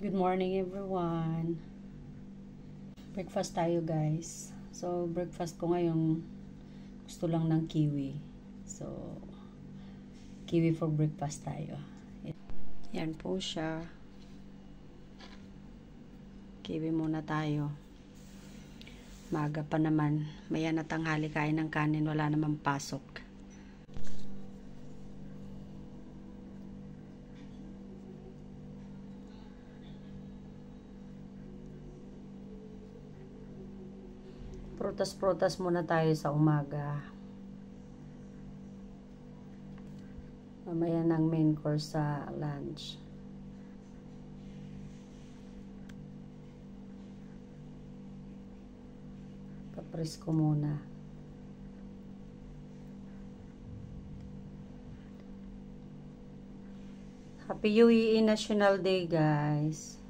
Good morning everyone. Breakfast tayo guys. So breakfast ko ngayon gusto lang ng kiwi. So kiwi for breakfast tayo. Yan po siya. Kiwi muna tayo. Maaga pa naman. Maya na tanghali kain ng kanin. Wala namang pasok. Prutas-prutas muna tayo sa umaga. Mamaya ng main course sa lunch. Papres ko muna. Happy UAE National Day guys.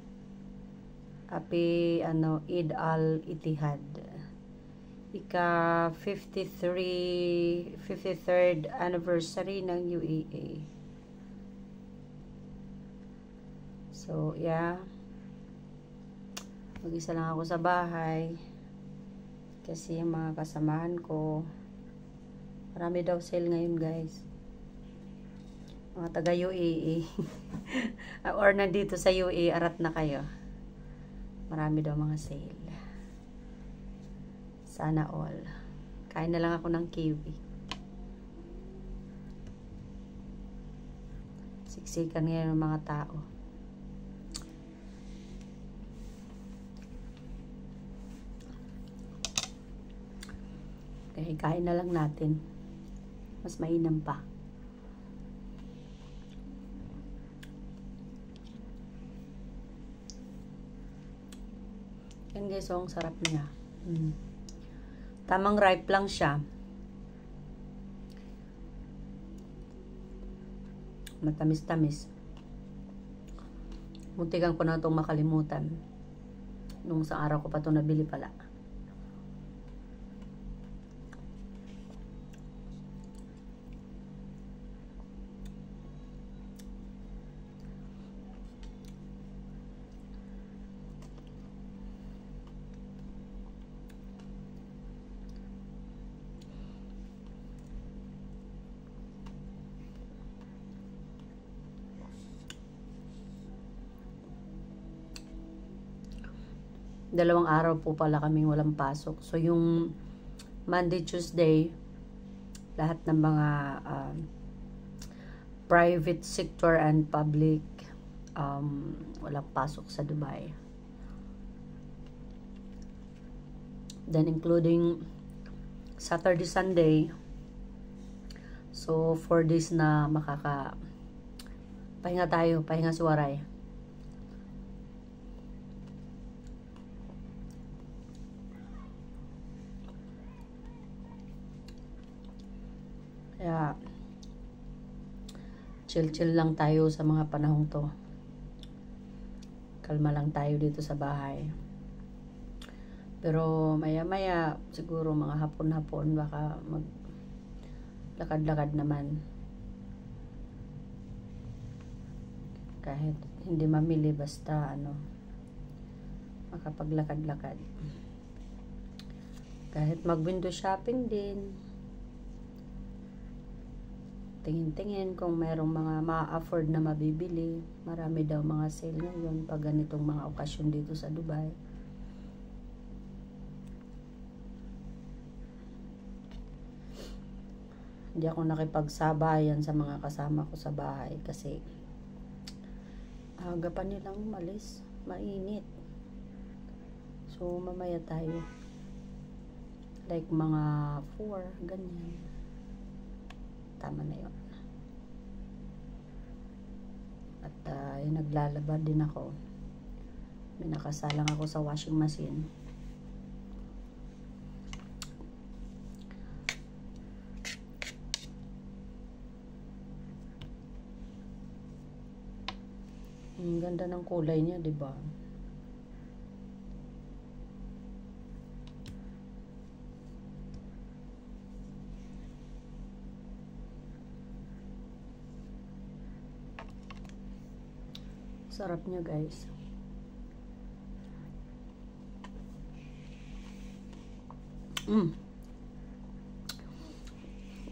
Happy Eid al-Ittihad. Ika 53rd anniversary ng UAE. So, yeah. Mag-isa lang ako sa bahay. Kasi yung mga kasamahan ko, marami daw sale ngayon, guys. Mga taga UAE. Or nandito sa UAE, arat na kayo. Marami daw mga sale. Sana all. Kain na lang ako ng kiwi. Siksikan ngayon ng mga tao. Okay, kain na lang natin. Mas mainam pa. Yan guys, ang sarap niya. Tamang ripe lang siya. Matamis-tamis. Muntikan ko na itong makalimutan. Nung sa araw ko pa ito nabili pala. Dalawang araw po pala kaming walang pasok. So, yung Monday, Tuesday, lahat ng mga private sector and public walang pasok sa Dubai. Then, including Saturday, Sunday. So, 4 days na pahinga tayo, pahinga suwaray. Kaya, chill-chill lang tayo sa mga panahong to. Kalma lang tayo dito sa bahay. Pero maya-maya, siguro mga hapon-hapon, baka maglakad-lakad naman. Kahit hindi mamili, basta makapaglakad-lakad. Kahit mag-window shopping din. Tingin-tingin kung merong mga ma-afford na mabibili. Marami daw mga sale ngayon pag ganitong mga okasyon dito sa Dubai. Hindi ako nakipagsabayan sa mga kasama ko sa bahay kasi aga pa nilang umalis. Mainit. So, mamaya tayo. Like mga 4, ganyan. Tama na yun. At naglalaba din ako. May nakasalang ako sa washing machine. Ang ganda ng kulay niya, 'di ba? Sarap niya guys. Mm.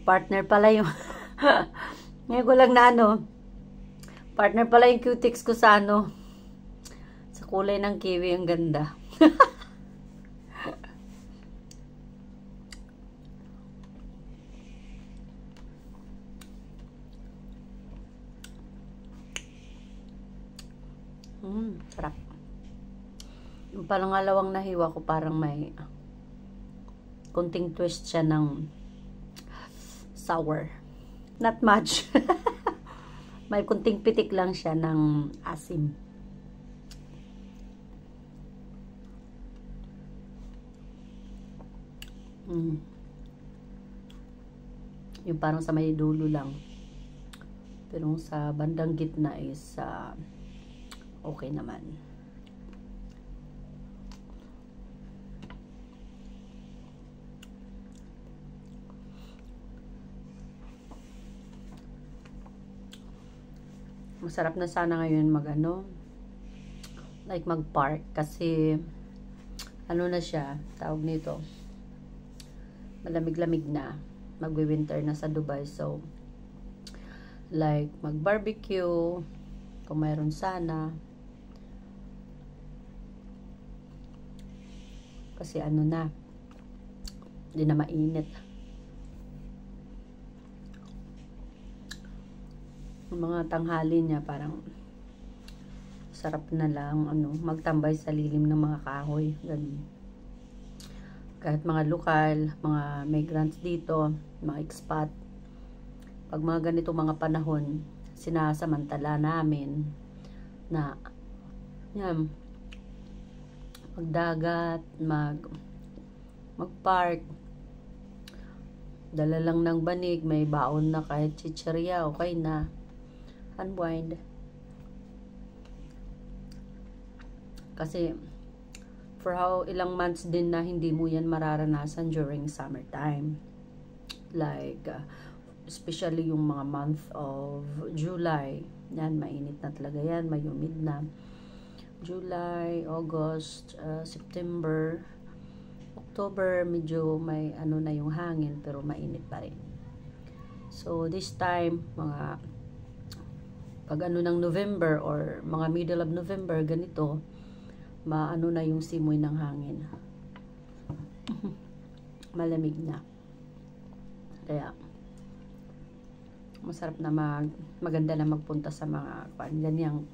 Partner pala yung ngayon ko lang na ano, partner pala yung cutics ko sa ano, sa kulay ng kiwi. Ang ganda. Sarap. Yung pangalawang nahiwa ko parang may konting twist siya ng sour. Not much. May konting pitik lang siya ng asim. Yung parang sa may dulo lang. Pero sa bandang gitna is okay naman. Masarap na sana ngayon like mag-park kasi ano na siya, tawag nito, malamig-lamig na, magwi-winter na sa Dubai, so like mag-barbecue kung mayroon sana, kasi ano na, hindi na mainit. Mga tanghali niya parang sarap na lang magtambay sa lilim ng mga kahoy, ganun. Kahit mga lokal, mga migrants dito, mga expat, pag mga ganito mga panahon, sinasamantala namin na yan, magdagat, magpark, dala lang ng banig, may baon na kahit chichirya, okay na. Unwind. Kasi for how ilang months din na hindi mo yan mararanasan during summertime. Like especially yung mga month of July. Yan, mainit na talaga yan, may humid na. July, August, September, October, medyo may na yung hangin pero mainit pa rin. So this time, mga pag ng November or mga middle of November, ganito, na yung simoy ng hangin. Malamig na. Kaya, masarap na maganda na magpunta sa mga ganyang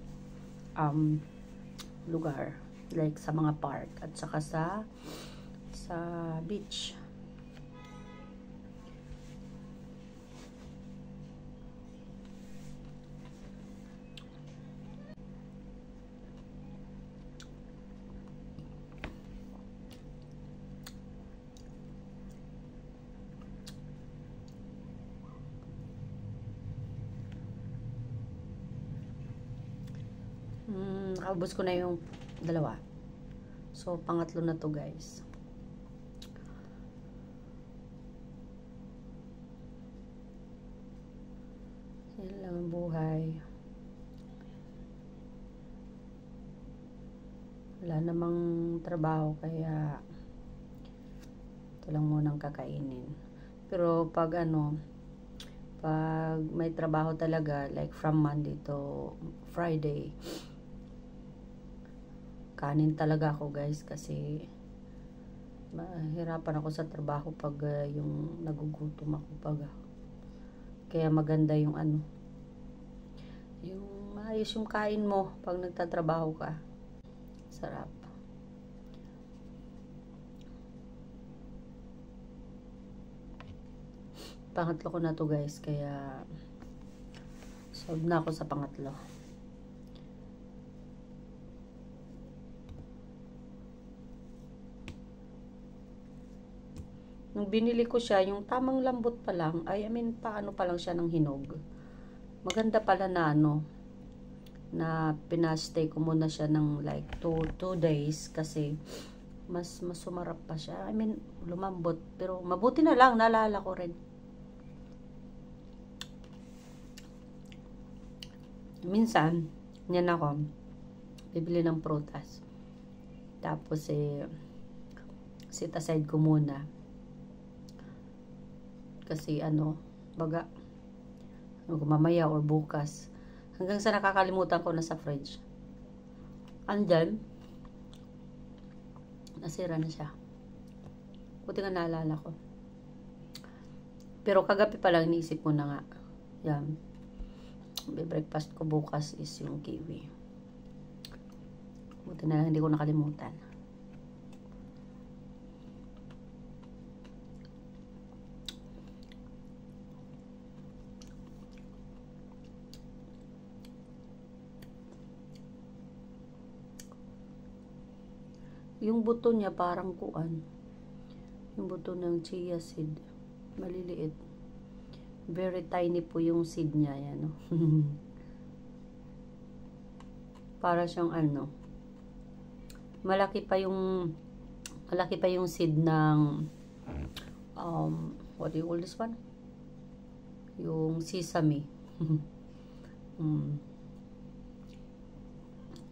lugar. Like sa mga park at saka sa beach. Nakaubos ko na yung dalawa. So, pangatlo na to, guys. Yan lang ang buhay. Wala namang trabaho, kaya ito lang munang kakainin. Pero pag pag may trabaho talaga, like from Monday to Friday, kanin talaga ako, guys, kasi mahirapan ako sa trabaho pag yung nagugutom ako kaya maganda yung yung maayos yung kain mo pag nagtatrabaho ka. Sarap. Pangatlo ko na to, guys, kaya solve na ako sa pangatlo. Nung binili ko siya, yung tamang lambot pa lang, paano pa lang siya ng hinog. Maganda pala na na pinastay ko muna siya ng like 2 days kasi mas sumarap pa siya. Lumambot, pero mabuti na lang, naalala ko rin. Minsan, yan ako, bibili ng prutas. Tapos set aside ko muna. Kasi ano, baga, mamaya or bukas. Hanggang sa nakakalimutan ko na sa fridge. Andyan, nasira na siya. Buti nga naalala ko. Pero kagabi pa lang iniisip ko na nga. Yan. Breakfast ko bukas is yung kiwi. Buti na lang hindi ko nakalimutan. Yung buto niya parang kuan. Yung buto ng chia seed. Maliliit. Very tiny po yung seed niya. Yan, no? Para siyang ano. Malaki pa yung seed ng what do you call this one? Yung sesame.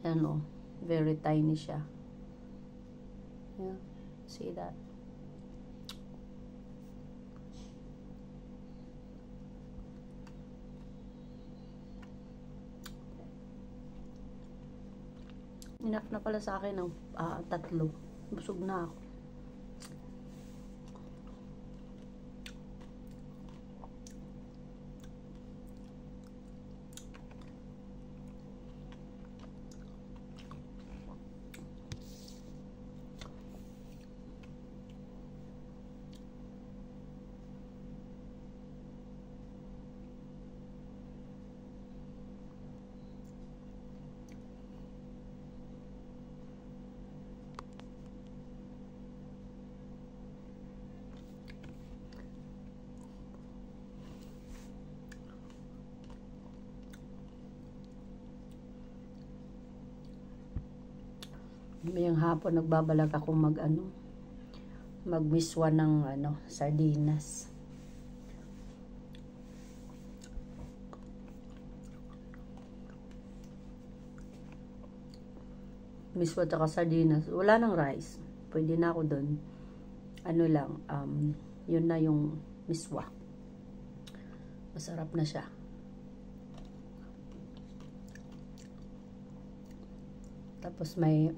Yan, no? Very tiny siya. Yeah, see that? Enough na pala sa akin ng 3. Busog na ako. Mayang hapon nagbabalag ako magmiswa ng sardinas. Miswa at sardinas. Wala nang rice. Pwede na ako doon. Ano lang, yun na yung miswa. Masarap na siya. Tapos mayroong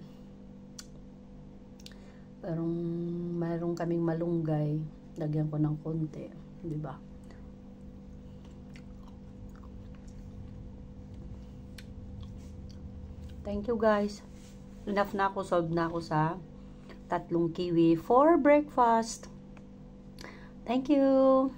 kaming malunggay, lagyan ko ng konti, di ba? Thank you guys. Enough na ako, solved na ako sa 3 kiwi for breakfast. Thank you.